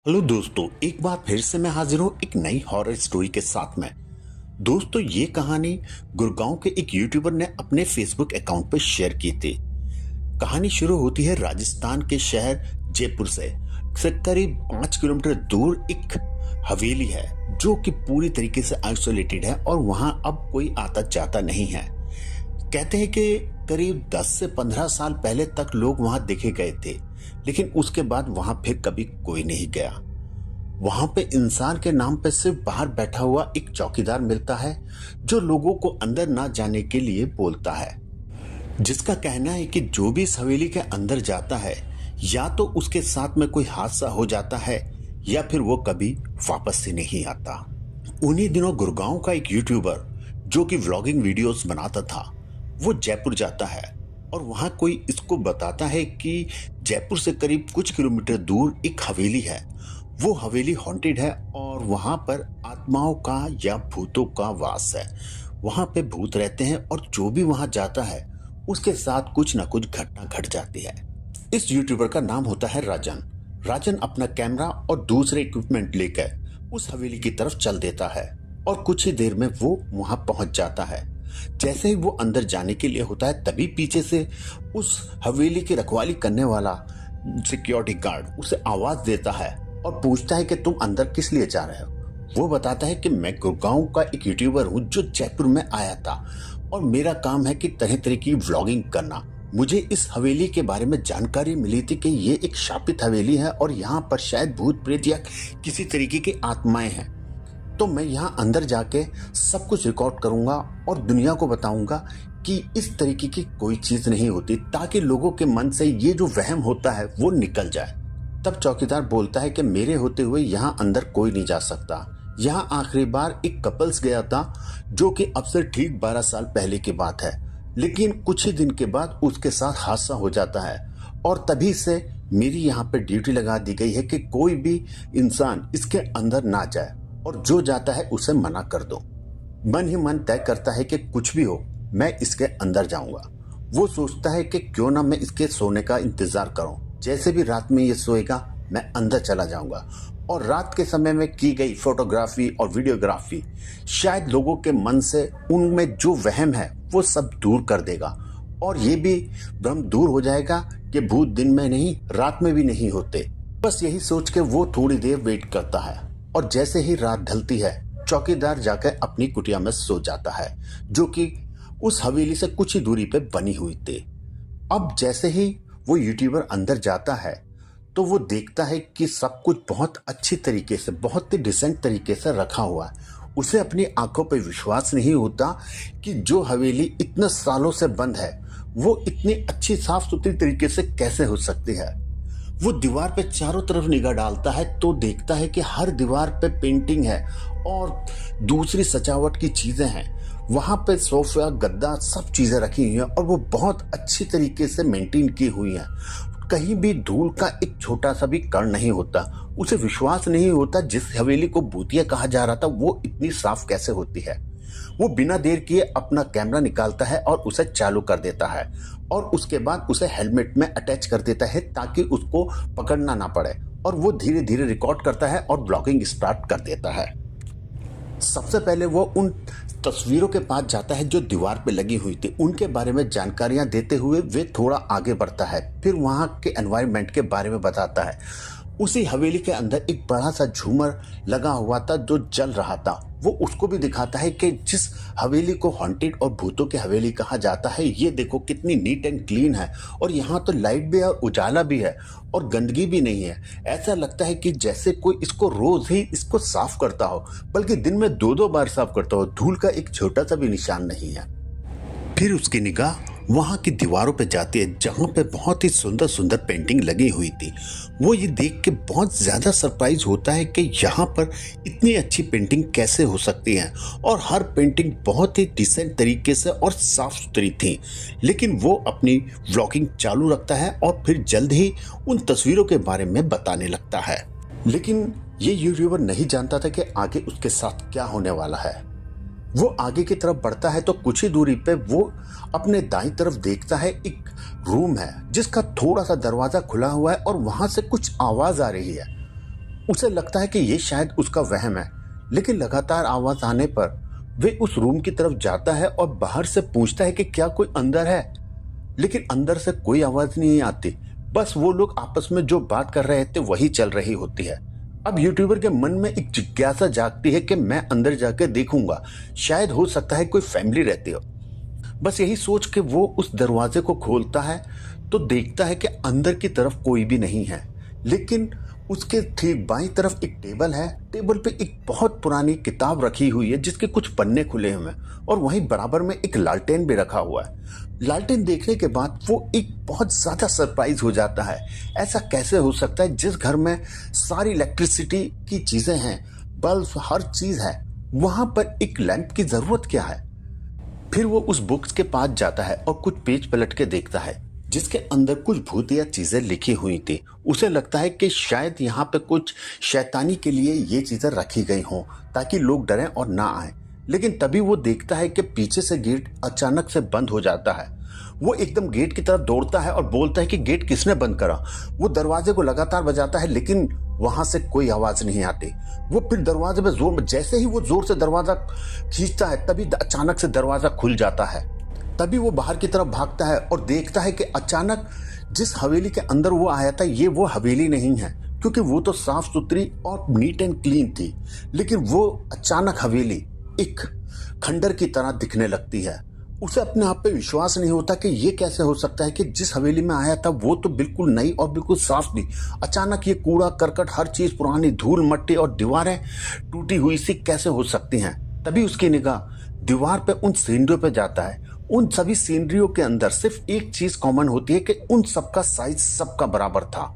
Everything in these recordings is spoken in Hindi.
हेलो दोस्तों, एक बार फिर से मैं हाजिर हूँ एक नई हॉरर स्टोरी के साथ में। दोस्तों, ये कहानी गुड़गांव के एक यूट्यूबर ने अपने फेसबुक अकाउंट पर शेयर की थी। कहानी शुरू होती है राजस्थान के शहर जयपुर से करीब 5 किलोमीटर दूर एक हवेली है जो कि पूरी तरीके से आइसोलेटेड है और वहां अब कोई आता जाता नहीं है। कहते हैं कि करीब 10 से 15 साल पहले तक लोग वहां देखे गए थे, लेकिन उसके बाद वहां फिर कभी कोई नहीं गया। वहां पे इंसान के नाम पे सिर्फ बाहर बैठा हुआ एक चौकीदार मिलता है जो लोगों को अंदर ना जाने के लिए बोलता है, जिसका कहना है कि जो भी इस हवेली के अंदर जाता है या तो उसके साथ में कोई हादसा हो जाता है या फिर वो कभी वापस से नहीं आता। उन्हीं दिनों गुड़गांव का एक यूट्यूबर जो कि व्लॉगिंग वीडियोस बनाता था, वो जयपुर जाता है और वहां कोई इसको बताता है कि जयपुर से करीब कुछ किलोमीटर दूर एक हवेली है। वो हवेली हॉन्टेड है और वहां पर आत्माओं का या भूतों का वास है। वहां पे भूत रहते हैं और जो भी वहां जाता है उसके साथ कुछ ना कुछ घटना घट जाती है। इस यूट्यूबर का नाम होता है राजन। राजन अपना कैमरा और दूसरे इक्विपमेंट लेकर उस हवेली की तरफ चल देता है और कुछ ही देर में वो वहां पहुंच जाता है। जैसे ही वो अंदर जाने के लिए होता है, तभी पीछे से उस हवेली की रखवाली करने वाला सिक्योरिटी गार्ड उसे आवाज देता है और पूछता है कि तुम अंदर किस लिए जा रहे हो। वो बताता है कि मैं गुड़गांव का एक यूट्यूबर हूँ जो जयपुर में आया था और मेरा काम है कि तरह तरह की व्लॉगिंग करना। मुझे इस हवेली के बारे में जानकारी मिली थी कि ये एक शापित हवेली है और यहाँ पर शायद भूत प्रेत या किसी तरीके की आत्माएं हैं। तो मैं यहाँ अंदर जाके सब कुछ रिकॉर्ड करूंगा और दुनिया को बताऊंगा कि इस तरीके की कोई चीज नहीं होती, ताकि लोगों के मन से ये जो वहम होता है वो निकल जाए। तब चौकीदार बोलता है कि मेरे होते हुए यहाँ अंदर कोई नहीं जा सकता। यहाँ आखिरी बार एक कपल्स गया था जो कि अब से ठीक 12 साल पहले की बात है, लेकिन कुछ ही दिन के बाद उसके साथ हादसा हो जाता है और तभी से मेरी यहाँ पे ड्यूटी लगा दी गई है कि कोई भी इंसान इसके अंदर ना जाए और जो जाता है उसे मना कर दो। मन ही मन तय करता है कि कुछ भी हो मैं इसके अंदर जाऊंगा। वो सोचता है कि क्यों ना मैं इसके सोने का इंतजार करूं। जैसे भी रात में ये सोएगा मैं अंदर चला जाऊंगा और रात के समय में की गई फोटोग्राफी और वीडियोग्राफी शायद लोगों के मन से उनमें जो वहम है वो सब दूर कर देगा और ये भी भ्रम दूर हो जाएगा कि भूत दिन में नहीं रात में भी नहीं होते। बस यही सोच के वो थोड़ी देर वेट करता है और जैसे ही रात ढलती है चौकीदार जाकर अपनी कुटिया में सो जाता है जो कि उस हवेली से कुछ ही दूरी पे बनी हुई थी। अब जैसे ही वो यूट्यूबर अंदर जाता है तो वो देखता है कि सब कुछ बहुत अच्छी तरीके से, बहुत ही डिसेंट तरीके से रखा हुआ है। उसे अपनी आंखों पर विश्वास नहीं होता कि जो हवेली इतने सालों से बंद है वो इतनी अच्छी साफ सुथरी तरीके से कैसे हो सकती है। वो दीवार पे चारों तरफ निगाह डालता है तो देखता है कि हर दीवार पे पेंटिंग है और दूसरी सजावट की चीजें हैं। वहां पे सोफा, गद्दा, सब चीजें रखी हुई हैं और वो बहुत अच्छी तरीके से मेंटेन की हुई हैं। कहीं भी धूल का एक छोटा सा भी कण नहीं होता। उसे विश्वास नहीं होता जिस हवेली को भूतिया कहा जा रहा था वो इतनी साफ कैसे होती है। वो बिना देर किए अपना कैमरा निकालता है और उसे चालू कर देता है और उसके बाद उसे हेलमेट में अटैच कर देता है ताकि उसको पकड़ना ना पड़े और वो धीरे धीरे रिकॉर्ड करता है और ब्लॉगिंग स्टार्ट कर देता है। सबसे पहले वो उन तस्वीरों के पास जाता है जो दीवार पे लगी हुई थी। उनके बारे में जानकारियां देते हुए वे थोड़ा आगे बढ़ता है। फिर वहां के एनवायरनमेंट के बारे में बताता है। उसी हवेली के अंदर एक बड़ा सा झूमर लगा हुआ था जो जल रहा था। वो उसको भी दिखाता है कि जिस हवेली को हॉन्टेड और भूतों की हवेली कहा जाता है, ये देखो कितनी नीट एंड क्लीन है और यहाँ तो लाइट भी है और उजाला भी है और गंदगी भी नहीं है। ऐसा लगता है कि जैसे कोई इसको रोज ही इसको साफ करता हो, बल्कि दिन में 2-2 बार साफ करता हो। धूल का एक छोटा सा भी निशान नहीं है। फिर उसकी निगाह वहां की दीवारों पे जाती है जहां पे बहुत ही सुंदर सुंदर पेंटिंग लगी हुई थी। वो ये देख के बहुत ज्यादा सरप्राइज होता है कि यहाँ पर इतनी अच्छी पेंटिंग कैसे हो सकती है और हर पेंटिंग बहुत ही डिसेंट तरीके से और साफ सुथरी थी। लेकिन वो अपनी व्लॉगिंग चालू रखता है और फिर जल्द ही उन तस्वीरों के बारे में बताने लगता है। लेकिन ये यूट्यूबर नहीं जानता था कि आगे उसके साथ क्या होने वाला है। वो आगे की तरफ बढ़ता है तो कुछ ही दूरी पे वो अपने दाईं तरफ देखता है, एक रूम है जिसका थोड़ा सा दरवाजा खुला हुआ है और वहां से कुछ आवाज आ रही है। उसे लगता है कि ये शायद उसका वहम है, लेकिन लगातार आवाज आने पर वे उस रूम की तरफ जाता है और बाहर से पूछता है कि क्या कोई अंदर है, लेकिन अंदर से कोई आवाज नहीं आती। बस वो लोग आपस में जो बात कर रहे थे वही चल रही होती है। अब यूट्यूबर के मन में एक जिज्ञासा जागती है कि मैं अंदर जाकर देखूंगा, शायद हो सकता है कोई फैमिली रहती हो। बस यही सोच के वो उस दरवाजे को खोलता है तो देखता है कि अंदर की तरफ कोई भी नहीं है, लेकिन उसके ठीक बाईं तरफ एक टेबल है। टेबल पे एक बहुत पुरानी किताब रखी हुई है जिसके कुछ पन्ने खुले हुए हैं, और वहीं बराबर में एक लालटेन भी रखा हुआ है। लालटेन देखने के बाद वो एक बहुत ज्यादा सरप्राइज हो जाता है। ऐसा कैसे हो सकता है, जिस घर में सारी इलेक्ट्रिसिटी की चीजें हैं, बल्ब, हर चीज है, वहां पर एक लैंप की जरूरत क्या है। फिर वो उस बुक्स के पास जाता है और कुछ पेज पलट के देखता है जिसके अंदर कुछ भूतिया चीजें लिखी हुई थी। उसे लगता है कि शायद यहाँ पे कुछ शैतानी के लिए ये चीजें रखी गई हों ताकि लोग डरें और ना आए। लेकिन तभी वो देखता है कि पीछे से गेट अचानक से बंद हो जाता है। वो एकदम गेट की तरफ दौड़ता है और बोलता है कि गेट किसने बंद करा। वो दरवाजे को लगातार बजाता है लेकिन वहां से कोई आवाज नहीं आती। वो फिर दरवाजे पे जोर में, जैसे ही वो जोर से दरवाजा खींचता है तभी अचानक से दरवाजा खुल जाता है। तभी वो बाहर की तरफ भागता है और देखता है कि अचानक जिस हवेली के अंदर वो आया था ये वो हवेली नहीं है, क्योंकि वो तो साफ सुथरी और नीट एंड क्लीन थी, लेकिन वो अचानक हवेली एक खंडर की तरह दिखने लगती है। उसे अपने आप पे विश्वास नहीं होता कि ये कैसे हो सकता है कि जिस हवेली में आया था वो तो बिल्कुल नई और बिल्कुल साफ थी, अचानक ये कूड़ा करकट, हर चीज पुरानी, धूल मट्टी और दीवारें टूटी हुई सी कैसे हो सकती हैं। तभी उसकी निगाह दीवार पे उन सीनरियों पे जाता है। उन सभी सीनरियों के अंदर सिर्फ एक चीज कॉमन होती है कि उन सबका साइज सबका बराबर था।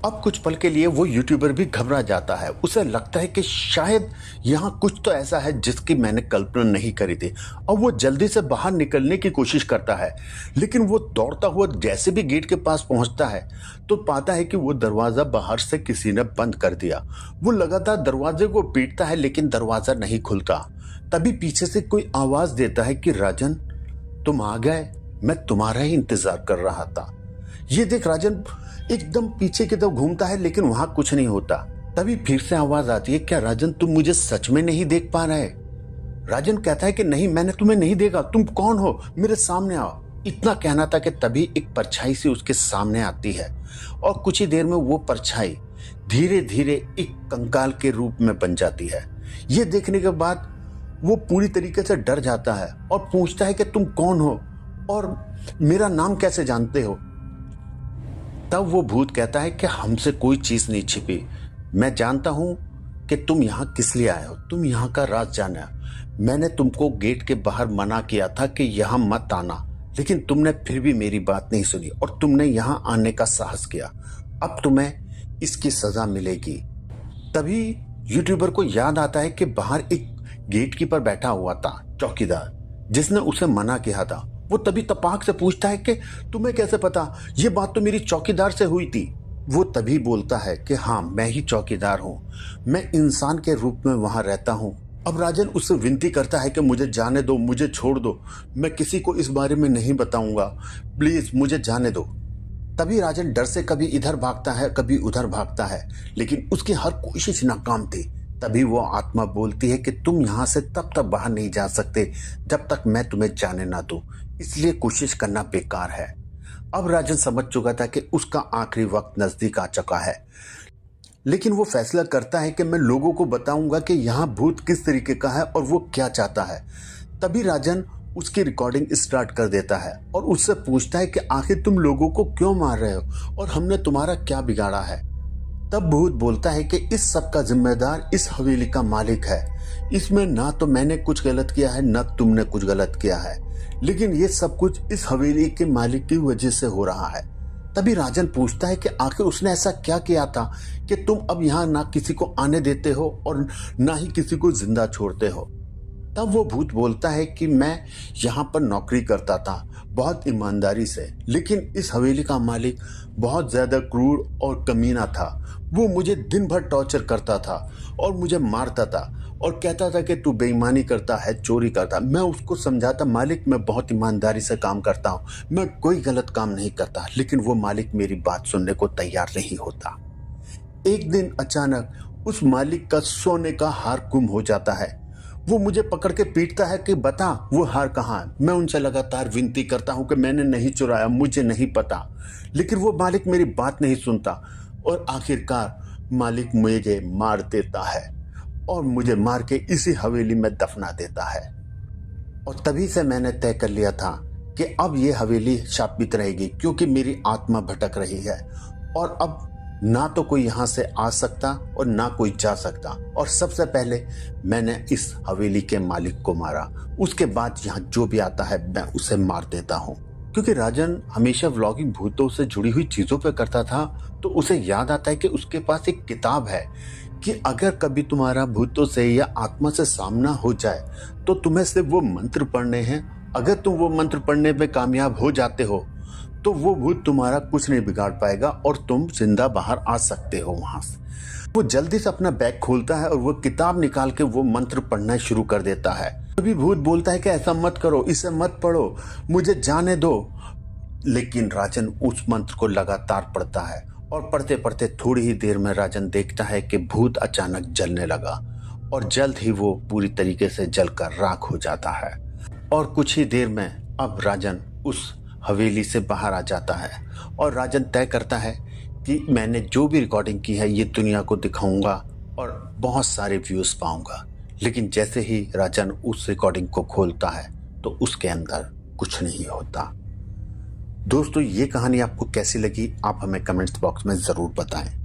अब कुछ पल के लिए वो यूट्यूबर भी घबरा जाता है। उसे लगता है कि शायद यहाँ कुछ तो ऐसा है जिसकी मैंने कल्पना नहीं करी थी, और वो जल्दी से बाहर निकलने की कोशिश करता है। लेकिन वो दौड़ता हुआ जैसे भी गेट के पास पहुंचता है तो पाता है कि वो दरवाजा बाहर से किसी ने बंद कर दिया। वो लगातार दरवाजे को पीटता है लेकिन दरवाजा नहीं खुलता। तभी पीछे से कोई आवाज देता है कि राजन, तुम आ गए, मैं तुम्हारा ही इंतजार कर रहा था। ये देख राजन एकदम पीछे की तरफ घूमता है लेकिन वहां कुछ नहीं होता। तभी फिर से आवाज आती है, क्या राजन तुम मुझे सच में नहीं देख पा रहे? राजन कहता है कि नहीं, मैंने तुम्हें नहीं देखा, तुम कौन हो, मेरे सामने आओ। इतना कहना था कि तभी एक परछाई सी उसके सामने आती है और कुछ ही देर में वो परछाई धीरे धीरे एक कंकाल के रूप में बन जाती है। ये देखने के बाद वो पूरी तरीके से डर जाता है और पूछता है कि तुम कौन हो और मेरा नाम कैसे जानते हो? तब वो भूत कहता है कि हमसे कोई चीज नहीं छिपी, मैं जानता हूं कि तुम यहां किस लिए आए हो, तुम यहां का राज जाना। मैंने तुमको गेट के बाहर मना किया था कि यहां मत आना, लेकिन तुमने फिर भी मेरी बात नहीं सुनी और तुमने यहां आने का साहस किया। अब तुम्हें इसकी सजा मिलेगी। तभी यूट्यूबर को याद आता है कि बाहर एक गेट कीपर बैठा हुआ था, चौकीदार, जिसने उसे मना किया था। वो तभी तपाक से पूछता है कि तुम्हें कैसे पता, ये बात तो मेरी चौकीदार से हुई थी। वो तभी बोलता है कि हाँ, मैं ही चौकीदार हूँ, मैं इंसान के रूप में वहां रहता हूँ। अब राजन उससे विनती करता है कि मुझे जाने दो, मुझे छोड़ दो, मैं किसी को इस बारे में नहीं बताऊंगा, प्लीज मुझे जाने दो। तभी राजन डर से कभी इधर भागता है कभी उधर भागता है, लेकिन उसकी हर कोशिश नाकाम थी। तभी वो आत्मा बोलती है कि तुम यहां से तब तक बाहर नहीं जा सकते जब तक मैं तुम्हें जाने ना दूं, इसलिए कोशिश करना बेकार है। अब राजन समझ चुका था कि उसका आखिरी वक्त नजदीक आ चुका है, लेकिन वो फैसला करता है कि मैं लोगों को बताऊंगा कि यहाँ भूत किस तरीके का है और वो क्या चाहता है। तभी राजन उसकी रिकॉर्डिंग स्टार्ट कर देता है और उससे पूछता है कि आखिर तुम लोगों को क्यों मार रहे हो और हमने तुम्हारा क्या बिगाड़ा है। तब भूत बोलता है कि इस सब का जिम्मेदार इस हवेली का मालिक है, इसमें ना तो मैंने कुछ गलत किया है ना तुमने कुछ गलत किया है, लेकिन ये सब कुछ इस हवेली के मालिक की वजह से हो रहा है। तभी राजन पूछता है कि आखिर उसने ऐसा क्या किया था कि तुम अब यहाँ ना किसी को आने देते हो और ना ही किसी को जिंदा छोड़ते हो। तब वो भूत बोलता है कि मैं यहाँ पर नौकरी करता था बहुत ईमानदारी से, लेकिन इस हवेली का मालिक बहुत ज्यादा क्रूर और कमीना था। वो मुझे दिन भर टॉर्चर करता था और मुझे मारता था और कहता था कि तू बेईमानी करता है, चोरी करता। मैं उसको समझाता, मालिक मैं बहुत ईमानदारी से काम करता हूँ, मैं कोई गलत काम नहीं करता, लेकिन वो मालिक मेरी बात सुनने को तैयार नहीं होता। एक दिन अचानक उस मालिक का सोने का हार गुम हो जाता है। वो मुझे पकड़ के पीटता है कि बता वो हार कहाँ है। मैं उनसे लगातार विनती करता हूँ कि मैंने नहीं चुराया, मुझे नहीं पता, लेकिन वो मालिक मेरी बात नहीं सुनता और आखिरकार मालिक मुझे मार देता है और मुझे मार के इसी हवेली में दफना देता है। और तभी से मैंने तय कर लिया था कि अब ये हवेली शापित रहेगी, क्योंकि मेरी आत्मा भटक रही है और अब ना तो कोई यहाँ से आ सकता और ना कोई जा सकता। और सबसे पहले मैंने इस हवेली के मालिक को मारा, उसके बाद यहाँ जो भी आता है मैं उसे मार देता हूँ। क्योंकि राजन हमेशा व्लॉगिंग भूतों से जुड़ी हुई चीज़ों पे करता था, तो उसे याद आता है कि उसके पास एक किताब है कि अगर कभी तुम्हारा भूतों से या आत्मा से सामना हो जाए तो तुम्हें सिर्फ वो मंत्र पढ़ने हैं। अगर तुम वो मंत्र पढ़ने में कामयाब हो जाते हो तो वो भूत तुम्हारा कुछ नहीं बिगाड़ पाएगा और तुम जिंदा बाहर आ सकते हो वहां से। वो जल्दी से अपना बैग खोलता है और वो किताब निकाल के वो मंत्र पढ़ना शुरू कर देता है। तभी भूत बोलता है कि ऐसा मत करो, इसे मत पढ़ो, मुझे जाने दो। लेकिन राजन उस मंत्र को लगातार पढ़ता है और पढ़ते पढ़ते थोड़ी ही देर में राजन देखता है कि भूत अचानक जलने लगा और जल्द ही वो पूरी तरीके से जलकर राख हो जाता है। और कुछ ही देर में अब राजन उस हवेली से बाहर आ जाता है और राजन तय करता है कि मैंने जो भी रिकॉर्डिंग की है ये दुनिया को दिखाऊंगा और बहुत सारे व्यूज पाऊंगा। लेकिन जैसे ही राजन उस रिकॉर्डिंग को खोलता है तो उसके अंदर कुछ नहीं होता। दोस्तों, ये कहानी आपको कैसी लगी आप हमें कमेंट्स बॉक्स में ज़रूर बताएं।